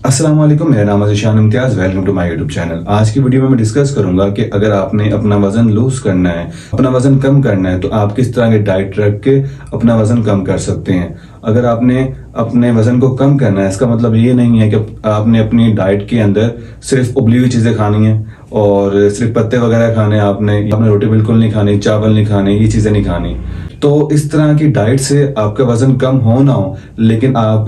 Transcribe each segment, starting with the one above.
अस्सलाम वालेकुम, मेरा नाम है Zeeshan Imtiaz. Welcome to my YouTube channel. आज की वीडियो में मैं डिस्कस करूंगा कि अगर आपने अपना वजन लूज करना है, अपना वजन कम करना है, तो आप किस तरह के डाइट रख के अपना वजन कम कर सकते हैं। अगर आपने अपने वजन को कम करना है, इसका मतलब ये नहीं है कि आपने अपनी डाइट के अंदर सिर्फ उबली हुई चीजें खानी है और सिर्फ पत्ते वगैरह खाने, आपने रोटी बिल्कुल नहीं खानी, चावल नहीं खाने, ये चीजें नहीं खानी। तो इस तरह की डाइट से आपका वजन कम हो ना हो, लेकिन आप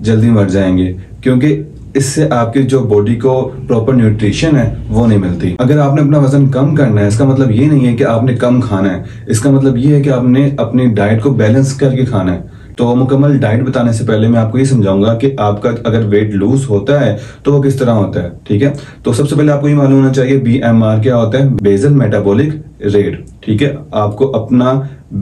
जल्दी मर जाएंगे, क्योंकि इससे आपकी जो बॉडी को प्रॉपर न्यूट्रिशन है वो नहीं मिलती। अगर आपने अपना वजन कम करना है, इसका मतलब ये नहीं है कि आपने कम खाना है, इसका मतलब ये है कि आपने अपनी डाइट को बैलेंस करके खाना है। तो मुकम्मल डाइट बताने से पहले मैं आपको ये समझाऊंगा कि आपका अगर वेट लूज होता है तो वो किस तरह होता है। ठीक है, तो सबसे पहले आपको ये मालूम होना चाहिए BMR क्या होता है, बेसल मेटाबॉलिक रेट। ठीक है, आपको अपना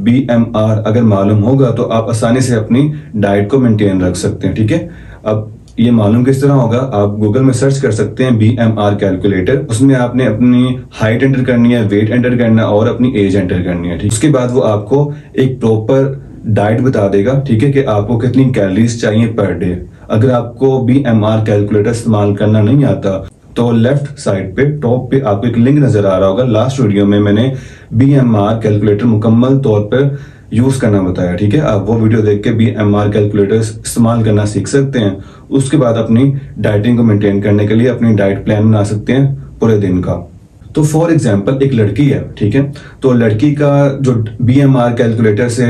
BMR अगर मालूम होगा तो आप आसानी से अपनी डाइट को मेंटेन रख सकते हैं। ठीक है, अब ये मालूम किस तरह होगा, आप गूगल में सर्च कर सकते हैं BMR कैलकुलेटर। उसमें आपने अपनी हाइट एंटर करनी है, वेट एंटर करना है और अपनी एज एंटर करनी है। ठीक, उसके बाद वो आपको एक प्रॉपर डाइट बता देगा। ठीक है, कि आपको कितनी कैलोरीज चाहिए पर डे। अगर आपको BMR कैलकुलेटर इस्तेमाल करना नहीं आता तो लेफ्ट साइड पे टॉप पे आपको एक लिंक नजर आ रहा होगा। लास्ट वीडियो में मैंने BMR कैलकुलेटर मुकम्मल तौर पर यूज करना बताया। ठीक है, आप वो वीडियो देख के BMR कैलकुलेटर इस्तेमाल करना सीख सकते हैं। उसके बाद अपनी डाइटिंग को मेंटेन करने के लिए अपनी डाइट प्लान बना सकते हैं पूरे दिन का। तो फॉर एग्जांपल एक लड़की है, ठीक है, तो लड़की का जो BMR कैलकुलेटर से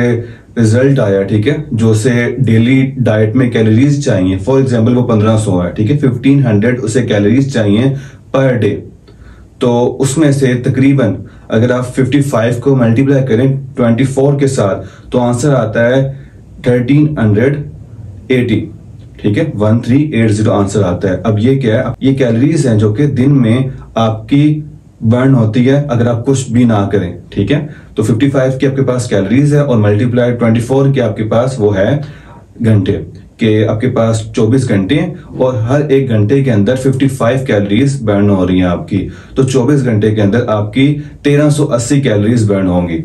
रिजल्ट आया, ठीक है, जो उसे डेली डाइट में कैलोरीज चाहिए, फॉर एग्जांपल वो 1500 है, ठीक है, 1500 उसे कैलोरीज चाहिए पर डे। तो उसमें से तकरीबन अगर आप 55 को मल्टीप्लाई करें 24 के साथ तो आंसर आता है 1380। ठीक है, 1380 आंसर आता है। अब ये क्या है, ये कैलोरीज हैं जो कि दिन में आपकी बर्न होती है अगर आप कुछ भी ना करें। ठीक है, तो 55 की आपके पास कैलोरीज है और मल्टीप्लाई 24 के आपके पास वो है घंटे, कि आपके पास 24 घंटे हैं और हर एक घंटे के अंदर 55 कैलोरीज बर्न हो रही हैं आपकी। तो 24 घंटे के अंदर आपकी 1380 कैलोरीज बर्न होंगी।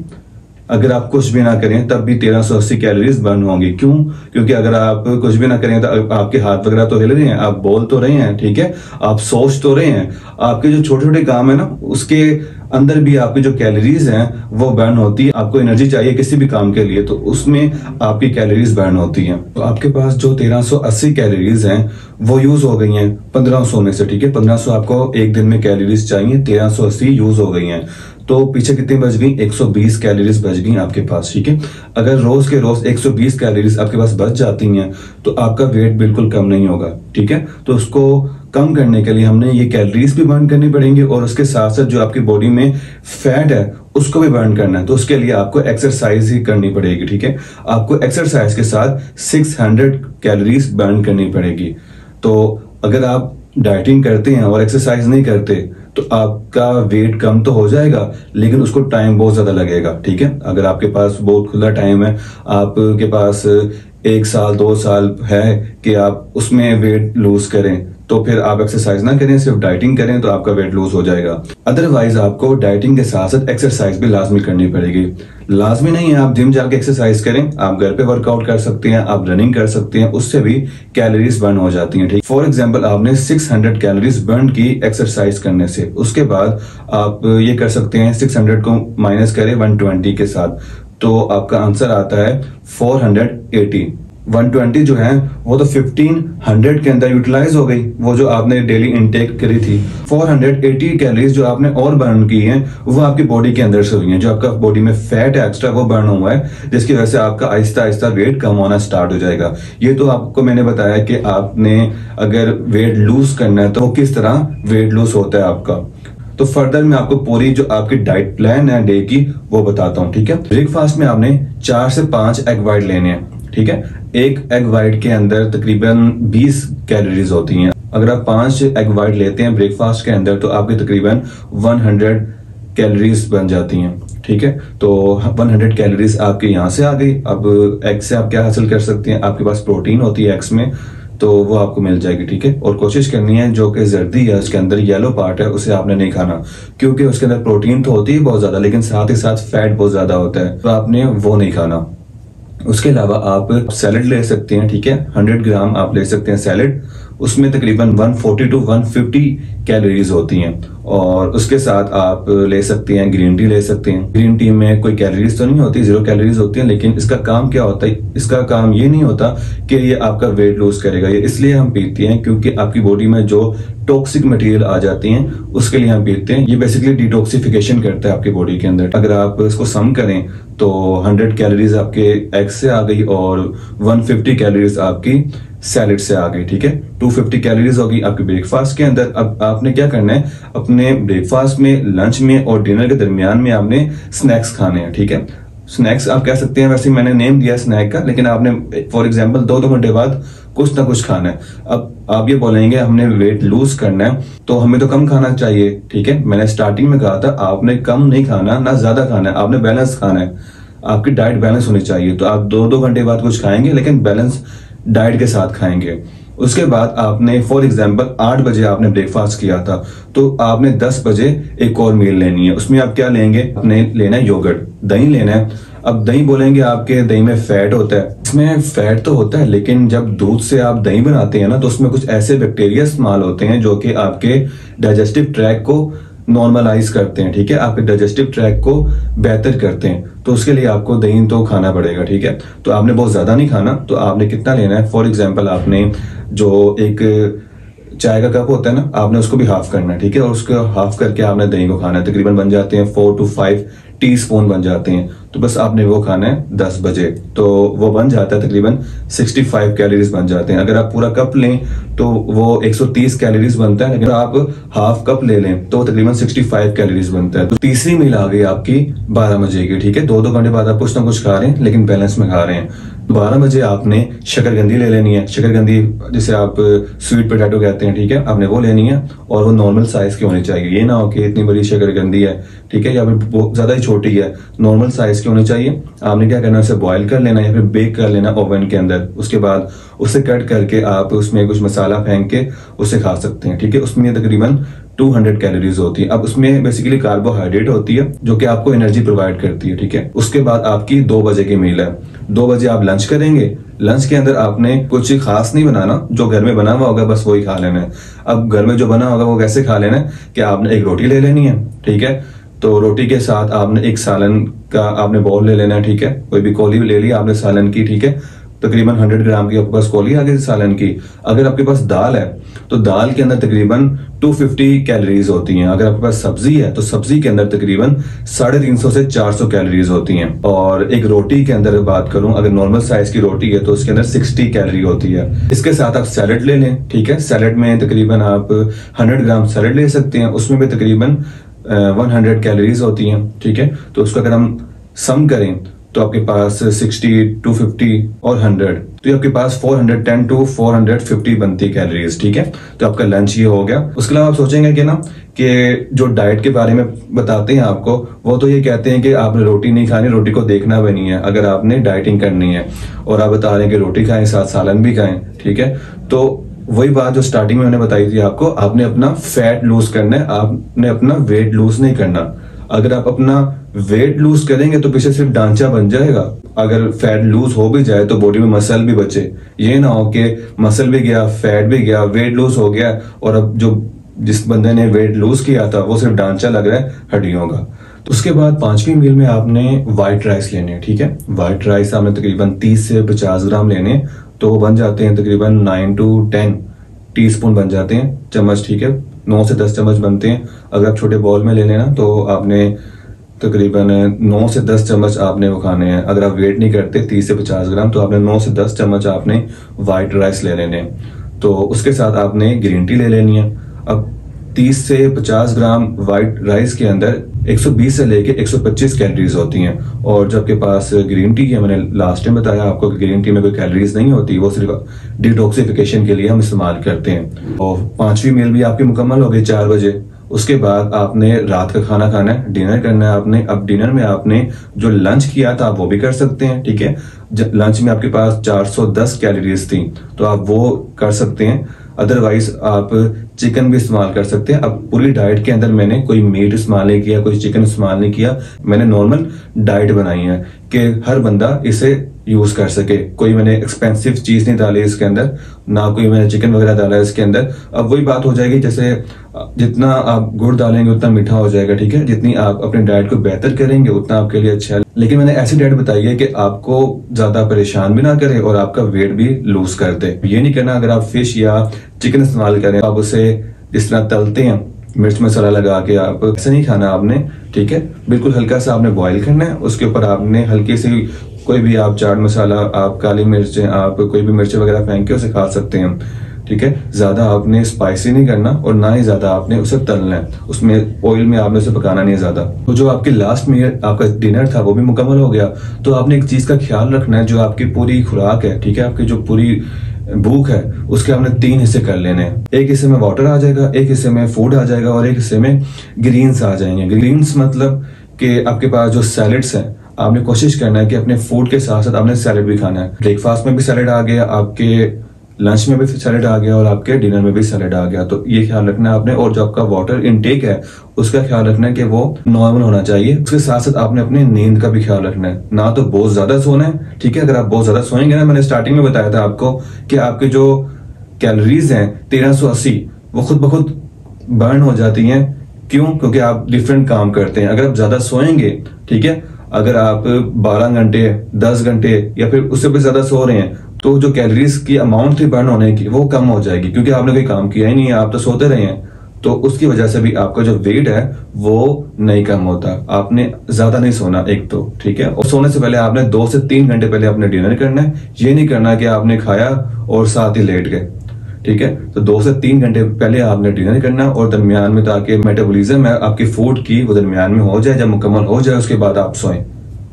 अगर आप कुछ भी ना करें तब भी 1380 कैलोरीज बर्न होंगी। क्यों? क्योंकि अगर आप कुछ भी ना करें तो आपके हाथ वगैरह तो हिल रहे हैं, आप बोल तो रहे हैं, ठीक है, आप सोच तो रहे हैं, आपके जो छोटे छोटे काम है ना उसके अंदर भी आपकी जो कैलोरीज हैं वो बर्न होती है। आपको एनर्जी चाहिए किसी भी काम के लिए तो उसमें आपकी कैलोरीज बर्न होती हैं। तो आपके पास जो 1380 कैलोरीज हैं वो यूज हो गई हैं 1500 में से। ठीक है, 1500 आपको एक दिन में कैलोरीज चाहिए, 1380 यूज हो गई हैं, तो पीछे कितनी बच गई, 120 कैलोरीज बच गई आपके पास। ठीक है, अगर रोज के रोज 120 कैलोरीज आपके पास बच जाती हैं तो आपका वेट बिल्कुल कम नहीं होगा। ठीक है, तो उसको कम करने के लिए हमने ये कैलोरीज भी बर्न करनी पड़ेंगी और उसके साथ साथ जो आपकी बॉडी में फैट है उसको भी बर्न करना है। तो उसके लिए आपको एक्सरसाइज ही करनी पड़ेगी। ठीक है, आपको एक्सरसाइज के साथ 600 कैलोरीज बर्न करनी पड़ेगी। तो अगर आप डाइटिंग करते हैं और एक्सरसाइज नहीं करते तो आपका वेट कम तो हो जाएगा, लेकिन उसको टाइम बहुत ज्यादा लगेगा। ठीक है, अगर आपके पास बहुत खुला टाइम है, आपके पास 1 साल 2 साल है कि आप उसमें वेट लूज करें, तो फिर आप एक्सरसाइज ना करें, सिर्फ डाइटिंग करें तो आपका वेट लूज हो जाएगा। अदरवाइज आपको डाइटिंग के साथ साथ एक्सरसाइज भी लाजमी करनी पड़ेगी। लाजमी नहीं है आप जिम जाके एक्सरसाइज करें, आप घर पे वर्कआउट कर सकते हैं, आप रनिंग कर सकते हैं, उससे भी कैलोरीज बर्न हो जाती हैं। ठीक, फॉर एग्जांपल आपने 600 कैलोरीज बर्न की एक्सरसाइज करने से, उसके बाद आप ये कर सकते हैं 600 को माइनस करें 120 के साथ, तो आपका आंसर आता है 480। 120 जो है वो तो 1500 के अंदर यूटिलाइज हो गई, वो जो आपने डेली इनटेक करी थी। 480 कैलोरीज जो आपने और बर्न की हैं वो आपकी बॉडी के अंदर से हुई हैं। जो आपका बॉडी में फैट है एक्स्ट्रा वो बर्न हुआ है, जिसकी वजह से आपका आहिस्ता आहिस्ता वेट कम होना स्टार्ट हो जाएगा। ये तो आपको मैंने बताया कि आपने अगर वेट लूज करना है तो वो किस तरह वेट लूज होता है आपका। तो फर्दर मैं आपको पूरी जो आपकी डाइट प्लान है डे की वो बताता हूँ। ठीक है, ब्रेकफास्ट में आपने 4 से 5 एग वाइट लेने हैं। ठीक है, एक एग वाइट के अंदर तकरीबन 20 कैलोरीज होती हैं। अगर आप 5 एग वाइट लेते हैं ब्रेकफास्ट के अंदर तो आपके तकरीबन 100 कैलोरीज बन जाती हैं। ठीक है, तो 100 कैलोरीज आपके यहाँ से आ गई। अब एग से आप क्या हासिल कर सकते हैं, आपके पास प्रोटीन होती है एग्स में, तो वो आपको मिल जाएगी। ठीक है, और कोशिश करनी है जो कि जर्दी है उसके अंदर येलो पार्ट है उसे आपने नहीं खाना, क्योंकि उसके अंदर प्रोटीन तो होती है बहुत ज्यादा, लेकिन साथ ही साथ फैट बहुत ज्यादा होता है, तो आपने वो नहीं खाना। उसके अलावा आप सैलड ले सकते हैं। ठीक है, 100 ग्राम आप ले सकते हैं सैलड। उसमें तकरीबन 140 टू 150 कैलोरीज होती हैं। और उसके साथ आप ले सकते हैं ग्रीन टी ले सकते हैं। ग्रीन टी में कोई कैलोरीज तो नहीं होती, 0 कैलोरीज होती हैं, लेकिन इसका काम क्या होता है, इसका काम ये नहीं होता कि ये आपका वेट लूज करेगा। ये इसलिए हम पीते हैं क्योंकि आपकी बॉडी में जो टॉक्सिक मटेरियल आ जाती हैं उसके लिए हम पीते हैं। ये बेसिकली डिटॉक्सिफिकेशन करता है आपकी बॉडी के अंदर। अगर आप इसको सम करें तो 100 कैलोरीज आपके एग से आ गई और 150 कैलोरीज आपकी सैलेड से आ गई, ठीक है। 250 कैलोरीज होगी आपके ब्रेकफास्ट के अंदर। अब आपने क्या करना है, अपने ब्रेकफास्ट में, लंच में और डिनर के दरमियान में आपने स्नैक्स खाने हैं, ठीक है। स्नैक्स आप कह सकते हैं, वैसे मैंने नेम दिया स्नैक का, लेकिन आपने फॉर एग्जांपल 2-2 घंटे बाद कुछ ना कुछ खाना है। अब आप ये बोलेंगे हमने वेट लूज करना है तो हमें तो कम खाना चाहिए, ठीक है। मैंने स्टार्टिंग में कहा था आपने कम नहीं खाना, ना ज्यादा खाना है, आपने बैलेंस खाना है। आपकी डाइट बैलेंस होनी चाहिए। तो आप 2-2 घंटे बाद कुछ खाएंगे, लेकिन बैलेंस डाइट के साथ खाएंगे। उसके बाद आपने फॉर एग्जांपल 8 बजे आपने ब्रेकफास्ट किया था, तो आपने 10 बजे एक और मील लेनी है। उसमें आप क्या लेंगे, आपने लेना है योगर्ट, दही लेना है। अब दही बोलेंगे आपके दही में फैट होता है, इसमें फैट तो होता है, लेकिन जब दूध से आप दही बनाते हैं ना, तो उसमें कुछ ऐसे बैक्टीरिया इस्तेमाल होते हैं जो कि आपके डाइजेस्टिव ट्रैक को नॉर्मलाइज करते हैं, ठीक है, आपके डाइजेस्टिव ट्रैक को बेहतर करते हैं। तो उसके लिए आपको दही तो खाना पड़ेगा, ठीक है। तो आपने बहुत ज्यादा नहीं खाना, तो आपने कितना लेना है, फॉर एग्जांपल आपने जो एक चाय का कप होता है ना, आपने उसको भी हाफ करना है, ठीक है, और उसको हाफ करके आपने दही को खाना है। तकरीबन बन जाते हैं 4 to 5 टीस्पून बन जाते हैं। तो बस आपने वो खाना है 10 बजे, तो वो बन जाता है तकरीबन 65 कैलोरीज बन जाते हैं। अगर आप पूरा कप लें तो वो 130 कैलोरीज बनता है, लेकिन आप हाफ कप ले लें तो तकरीबन 65 कैलोरीज बनता है। तो तीसरी मील आ गई आपकी 12 बजे की, ठीक है। 2-2 घंटे बाद आप कुछ ना कुछ खा रहे हैं, लेकिन बैलेंस में खा रहे हैं। 12 बजे आपने शकरकंदी ले लेनी है। शकरकंदी जिसे आप स्वीट पोटैटो कहते हैं, ठीक है, आपने वो लेनी है और वो नॉर्मल साइज की होनी चाहिए। ये ना हो कि इतनी बड़ी शकरकंदी है, ठीक है, या फिर ज्यादा ही छोटी है, नॉर्मल साइज की होनी चाहिए। आपने क्या करना है, उसे बॉईल कर लेना है या फिर बेक कर लेना ओवन के अंदर। उसके बाद उसे कट करके आप उसमें कुछ मसाला फेंक के उसे खा सकते हैं, ठीक है। उसमें तकरीबन 200 कैलोरीज होती है। अब उसमें बेसिकली कार्बोहाइड्रेट होती है जो कि आपको एनर्जी प्रोवाइड करती है, ठीक है। उसके बाद आपकी 2 बजे की मील है। 2 बजे आप लंच करेंगे। लंच के अंदर आपने कुछ खास नहीं बनाना, जो घर में बना हुआ होगा बस वही खा लेना है। अब घर में जो बना होगा वो कैसे खा लेना है कि आपने एक रोटी ले लेनी है, ठीक है। तो रोटी के साथ आपने एक सालन का आपने बाउल ले लेना है, ठीक है। कोई भी कौली ले ली आपने सालन की, ठीक है। तकरीबन 100 ग्राम की आपके पास कौली आ गई सालन की। अगर आपके पास दाल है तो दाल के अंदर तकरीबन 250 कैलोरीज होती हैं। अगर आपके पास सब्जी है तो सब्जी के अंदर तकरीबन 350 से 400 कैलोरीज होती हैं। और एक रोटी के अंदर बात करूं, अगर नॉर्मल साइज की रोटी है तो उसके अंदर 60 कैलोरी होती है। इसके साथ आप सैलेड ले लें, ठीक है। सैलेड में तकरीबन आप 100 ग्राम सैलेड ले सकते हैं, उसमें भी तकरीबन 100 कैलोरीज होती हैं, ठीक है। तो उसको अगर हम सम करें तो आपके पास 60, 250 और 100, तो आपके पास 410 to 450 बनती कैलोरीज, ठीक है। तो आपका लंच ये हो गया। उसके अलावा आप सोचेंगे कि ना कि जो डाइट के बारे में बताते हैं आपको, वो तो ये कहते हैं कि आपने रोटी नहीं खानी, रोटी को देखना भी नहीं है अगर आपने डाइटिंग करनी है, और आप बता रहे हैं कि रोटी खाएं साथ सालन भी खाएं, ठीक है। तो वही बात जो स्टार्टिंग में मैंने बताई थी आपको, आपने अपना फैट लूज करना है, आपने अपना वेट लूज नहीं करना। अगर आप अपना वेट लूज करेंगे तो पीछे सिर्फ ढांचा बन जाएगा। अगर फैट लूज हो भी जाए तो बॉडी में मसल भी बचे। ये ना हो कि मसल भी गया, फैट भी गया, वेट लूज हो गया, और अब जो जिस बंदे ने वेट लूज किया था वो सिर्फ ढांचा लग रहा है हड्डियों का। तो उसके बाद 5वीं मील में आपने व्हाइट राइस लेने, ठीक है। व्हाइट राइस आपने तकरीबन 30 से 50 ग्राम लेने, तो वो बन जाते हैं तकरीबन 9 to 10 टीस्पून बन जाते हैं, चम्मच, ठीक है। 9 से 10 चम्मच बनते हैं। अगर आप छोटे बॉल में ले लेना तो आपने तकरीबन 9 से 10 चम्मच आपने वो खाने हैं। अगर आप वेट नहीं करते 30 से 50 ग्राम तो आपने 9 से 10 चम्मच आपने व्हाइट राइस ले लेने। तो उसके साथ आपने ग्रीन टी ले लेनी है। अब 30 से 50 ग्राम व्हाइट राइस के अंदर 120 से लेके 125 कैलोरीज होती हैं। और जब के पास ग्रीन टी है, मैंने लास्ट टाइम बताया आपको कि ग्रीन टी में कोई कैलोरीज नहीं होती, वो सिर्फ डिटॉक्सिफिकेशन के लिए हम इस्तेमाल करते हैं। और 5वीं मील भी आपकी मुकम्मल हो गई 4 बजे। उसके बाद आपने रात का खाना खाना है, डिनर करना है आपने। अब डिनर में आपने जो लंच किया था आप वो भी कर सकते हैं, ठीक है। लंच में आपके पास 410 कैलोरीज थी तो आप वो कर सकते हैं। अदरवाइज आप चिकन भी इस्तेमाल कर सकते हैं। अब पूरी डाइट के अंदर मैंने कोई मीट इस्तेमाल नहीं किया, कोई चिकन इस्तेमाल नहीं किया। मैंने नॉर्मल डाइट बनाई है कि हर बंदा इसे यूज कर सके। कोई मैंने एक्सपेंसिव चीज नहीं डाली इसके अंदर, ना कोई मैंने चिकन वगैरह डाला है इसके अंदर। अब वही बात हो जाएगी, जैसे जितना आप गुड़ डालेंगे उतना मीठा हो जाएगा, ठीक है। जितनी आप अपने डाइट को बेहतर करेंगे उतना आपके लिए अच्छा है। लेकिन मैंने ऐसी डाइट बताई है कि आपको ज्यादा परेशान भी ना करे और आपका वेट भी लूज कर दे। ये नहीं करना अगर आप फिश या चिकन इस्तेमाल करें आप उसे जिस तरह तलते हैं मिर्च मसाला लगा के, आप ऐसा नहीं खाना आपने, ठीक है। बिल्कुल हल्का सा आपने बॉईल करना है, उसके ऊपर आपने हल्की सी कोई भी आप चाट मसाला, आप काली मिर्च, आप कोई भी मिर्च वगैरह फेंक के उसे खा सकते हैं, ठीक है। ज्यादा आपने स्पाइसी नहीं करना और ना ही ज्यादा आपने उसे तलना है, उसमें ऑयल में आपने उसे पकाना नहीं है ज्यादा। तो जो आपकी लास्ट में आपका डिनर था वो भी मुकम्मल हो गया। तो आपने एक चीज का ख्याल रखना है, जो आपकी पूरी खुराक है, ठीक है, आपकी जो पूरी भूख है उसके आपने 3 हिस्से कर लेने हैं। एक हिस्से में वाटर आ जाएगा, एक हिस्से में फूड आ जाएगा और एक हिस्से में ग्रीन्स आ जाएंगे। ग्रीन्स मतलब कि आपके पास जो सैलेड्स हैं, आपने कोशिश करना है कि अपने फूड के साथ साथ आपने सैलेड भी खाना है। ब्रेकफास्ट में भी सैलेड आ गया, आपके लंच में भी सैलेड आ गया और आपके डिनर में भी सैलेड आ गया। तो ये ख्याल रखना है आपने। और जो आपका वाटर इनटेक है उसका ख्याल रखना है कि वो नॉर्मल होना चाहिए। उसके साथ साथ आपने अपने नींद का भी ख्याल रखना है, ना तो बहुत ज्यादा सोना है, ठीक है। अगर आप बहुत ज्यादा सोएंगे ना, मैंने स्टार्टिंग में बताया था आपको कि आपके जो कैलोरीज हैं 1380 वो खुद ब खुद बर्न हो जाती हैं। क्यों? क्योंकि आप डिफरेंट काम करते हैं। अगर आप ज्यादा सोएंगे, ठीक है, अगर आप 12 घंटे 10 घंटे या फिर उससे भी ज्यादा सो रहे हैं तो जो कैलोरीज की अमाउंट थी बर्न होने की वो कम हो जाएगी, क्योंकि आपने कोई काम किया ही नहीं है, आप तो सोते रहे हैं। तो उसकी वजह से भी आपका जो वेट है वो नहीं कम होता। आपने ज्यादा नहीं सोना एक तो, ठीक है। और सोने से पहले आपने 2 से 3 घंटे पहले आपने डिनर करना है। ये नहीं करना कि आपने खाया और साथ ही लेट गए, ठीक है। तो 2 से 3 घंटे पहले आपने डिनर करना है और दरमियान में, ताकि मेटाबॉलिज्म है आपकी फूड की वो दरमियान में हो जाए, जब मुकम्मल हो जाए उसके बाद आप सोएं।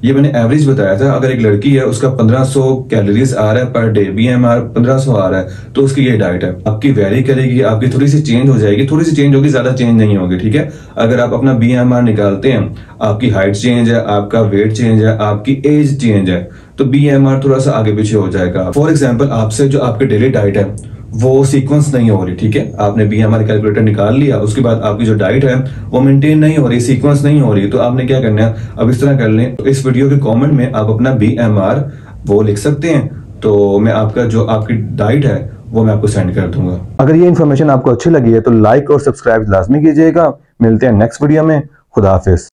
ये मैंने एवरेज बताया था। अगर एक लड़की है उसका 1500 कैलोरीज आ रहा है पर डे, BMR 1500 आ रहा है, तो उसकी ये डाइट है। आपकी वेरी करेगी, आपकी थोड़ी सी चेंज हो जाएगी, थोड़ी सी चेंज होगी, ज्यादा चेंज नहीं होगी, ठीक है। अगर आप अपना BMR निकालते हैं, आपकी हाइट चेंज है, आपका वेट चेंज है, आपकी एज चेंज है, तो BMR थोड़ा सा आगे पीछे हो जाएगा। फॉर एग्जाम्पल, आपसे जो आपकी डेली डाइट है वो सीक्वेंस नहीं हो रही, ठीक है। आपने BMR कैलकुलेटर निकाल लिया, उसके बाद आपकी जो डाइट है वो मेंटेन नहीं हो रही, सीक्वेंस नहीं हो रही, तो आपने क्या करना है, अब इस तरह कर लें। तो इस वीडियो के कमेंट में आप अपना BMR वो लिख सकते हैं, तो मैं आपका जो आपकी डाइट है वो मैं आपको सेंड कर दूंगा। अगर ये इन्फॉर्मेशन आपको अच्छी लगी है तो लाइक और सब्सक्राइब लाजमी कीजिएगा। मिलते हैं नेक्स्ट वीडियो में। खुदा हाफिज।